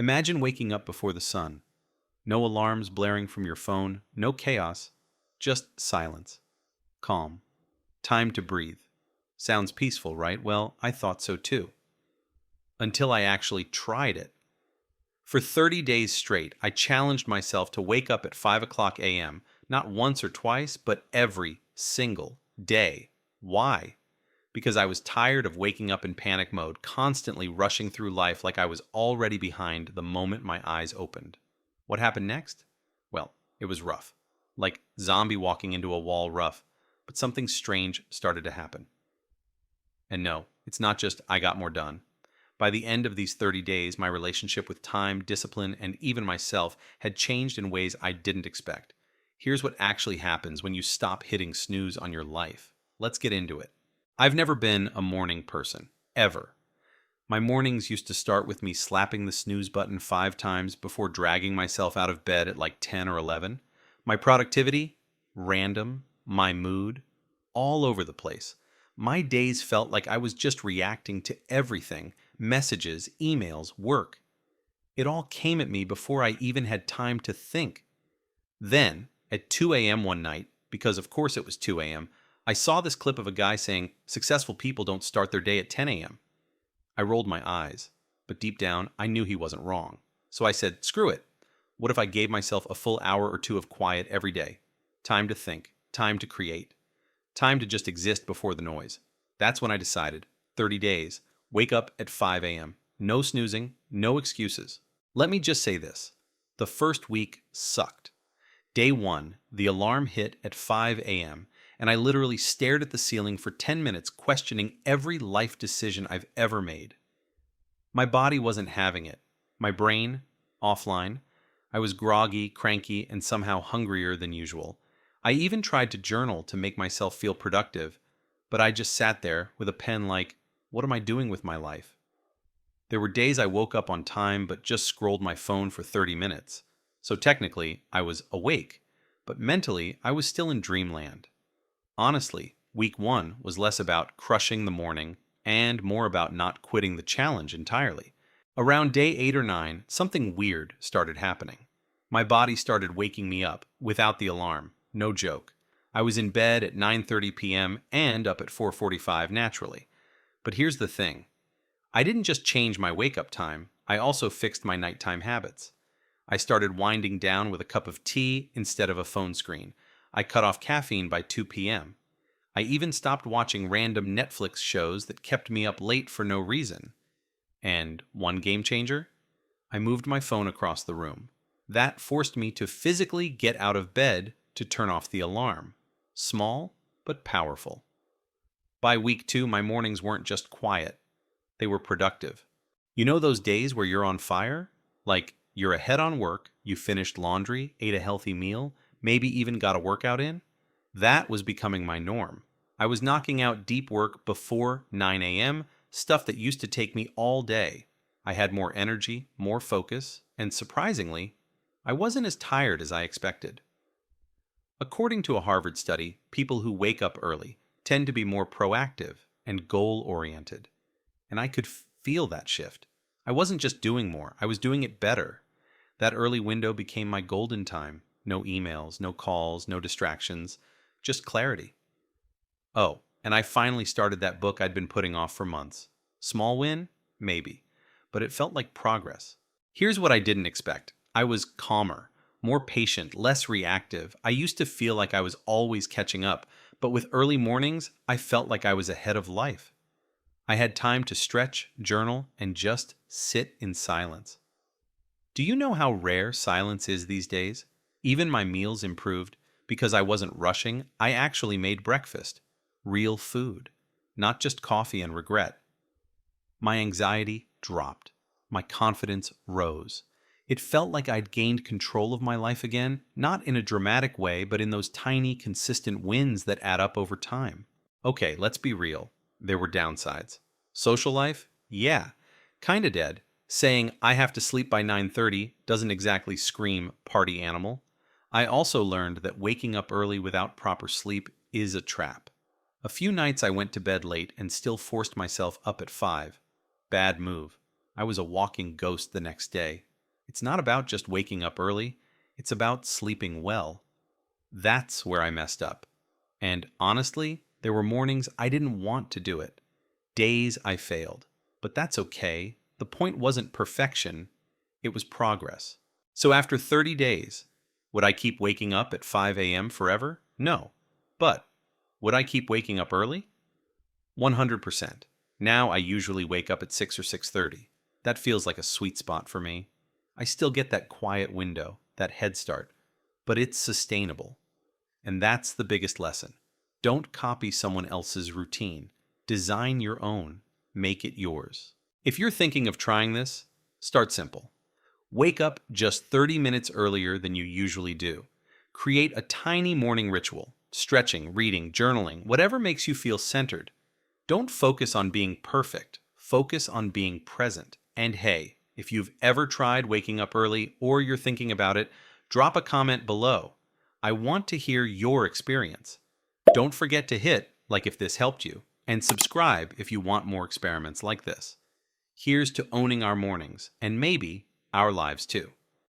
Imagine waking up before the sun. No alarms blaring from your phone, no chaos, just silence. Calm. Time to breathe. Sounds peaceful, right? Well, I thought so too. Until I actually tried it. For 30 days straight, I challenged myself to wake up at 5 o'clock a.m., not once or twice, but every single day. Why? Because I was tired of waking up in panic mode, constantly rushing through life like I was already behind the moment my eyes opened. What happened next? Well, it was rough. Like zombie walking into a wall rough. But something strange started to happen. And no, it's not just I got more done. By the end of these 30 days, my relationship with time, discipline, and even myself had changed in ways I didn't expect. Here's what actually happens when you stop hitting snooze on your life. Let's get into it. I've never been a morning person, ever. My mornings used to start with me slapping the snooze button 5 times before dragging myself out of bed at like 10 or 11. My productivity? Random. My mood? All over the place. My days felt like I was just reacting to everything. Messages, emails, work. It all came at me before I even had time to think. Then, at 2 a.m. one night, because of course it was 2 a.m., I saw this clip of a guy saying, "Successful people don't start their day at 10 a.m." I rolled my eyes, but deep down, I knew he wasn't wrong. So I said, screw it. What if I gave myself a full hour or two of quiet every day? Time to think, time to create, time to just exist before the noise. That's when I decided, 30 days, wake up at 5 a.m. No snoozing, no excuses. Let me just say this. The first week sucked. Day 1, the alarm hit at 5 a.m., and I literally stared at the ceiling for 10 minutes questioning every life decision I've ever made. My body wasn't having it. My brain, offline. I was groggy, cranky, and somehow hungrier than usual. I even tried to journal to make myself feel productive, but I just sat there with a pen like, what am I doing with my life? There were days I woke up on time but just scrolled my phone for 30 minutes. So technically, I was awake, but mentally, I was still in dreamland. Honestly, week 1 was less about crushing the morning and more about not quitting the challenge entirely. Around day 8 or 9, something weird started happening. My body started waking me up without the alarm. No joke. I was in bed at 9:30 p.m. and up at 4:45 naturally. But here's the thing. I didn't just change my wake-up time, I also fixed my nighttime habits. I started winding down with a cup of tea instead of a phone screen. I cut off caffeine by 2 p.m. I even stopped watching random Netflix shows that kept me up late for no reason. And one game changer? I moved my phone across the room. That forced me to physically get out of bed to turn off the alarm. Small, but powerful. By week 2, my mornings weren't just quiet. They were productive. You know those days where you're on fire? Like, you're ahead on work, you finished laundry, ate a healthy meal, maybe even got a workout in? That was becoming my norm. I was knocking out deep work before 9 a.m., stuff that used to take me all day. I had more energy, more focus, and surprisingly, I wasn't as tired as I expected. According to a Harvard study, people who wake up early tend to be more proactive and goal-oriented. And I could feel that shift. I wasn't just doing more, I was doing it better. That early window became my golden time. No emails, no calls, no distractions, just clarity. Oh, and I finally started that book I'd been putting off for months. Small win? Maybe. But it felt like progress. Here's what I didn't expect. I was calmer, more patient, less reactive. I used to feel like I was always catching up, but with early mornings, I felt like I was ahead of life. I had time to stretch, journal, and just sit in silence. Do you know how rare silence is these days? Even my meals improved. Because I wasn't rushing, I actually made breakfast. Real food. Not just coffee and regret. My anxiety dropped. My confidence rose. It felt like I'd gained control of my life again, not in a dramatic way, but in those tiny, consistent wins that add up over time. Okay, let's be real. There were downsides. Social life? Yeah. Kinda dead. Saying I have to sleep by 9:30 doesn't exactly scream party animal. I also learned that waking up early without proper sleep is a trap. A few nights I went to bed late and still forced myself up at 5. Bad move. I was a walking ghost the next day. It's not about just waking up early, it's about sleeping well. That's where I messed up. And honestly, there were mornings I didn't want to do it. Days I failed. But that's okay. The point wasn't perfection, it was progress. So after 30 days, would I keep waking up at 5 a.m. forever? No. But would I keep waking up early? 100%. Now I usually wake up at 6 or 6:30. That feels like a sweet spot for me. I still get that quiet window, that head start, but it's sustainable. And that's the biggest lesson. Don't copy someone else's routine. Design your own. Make it yours. If you're thinking of trying this, start simple. Wake up just 30 minutes earlier than you usually do. Create a tiny morning ritual, stretching, reading, journaling, whatever makes you feel centered. Don't focus on being perfect. Focus on being present. And hey, if you've ever tried waking up early or you're thinking about it, drop a comment below. I want to hear your experience. Don't forget to hit like if this helped you, and subscribe if you want more experiments like this. Here's to owning our mornings, and maybe our lives too.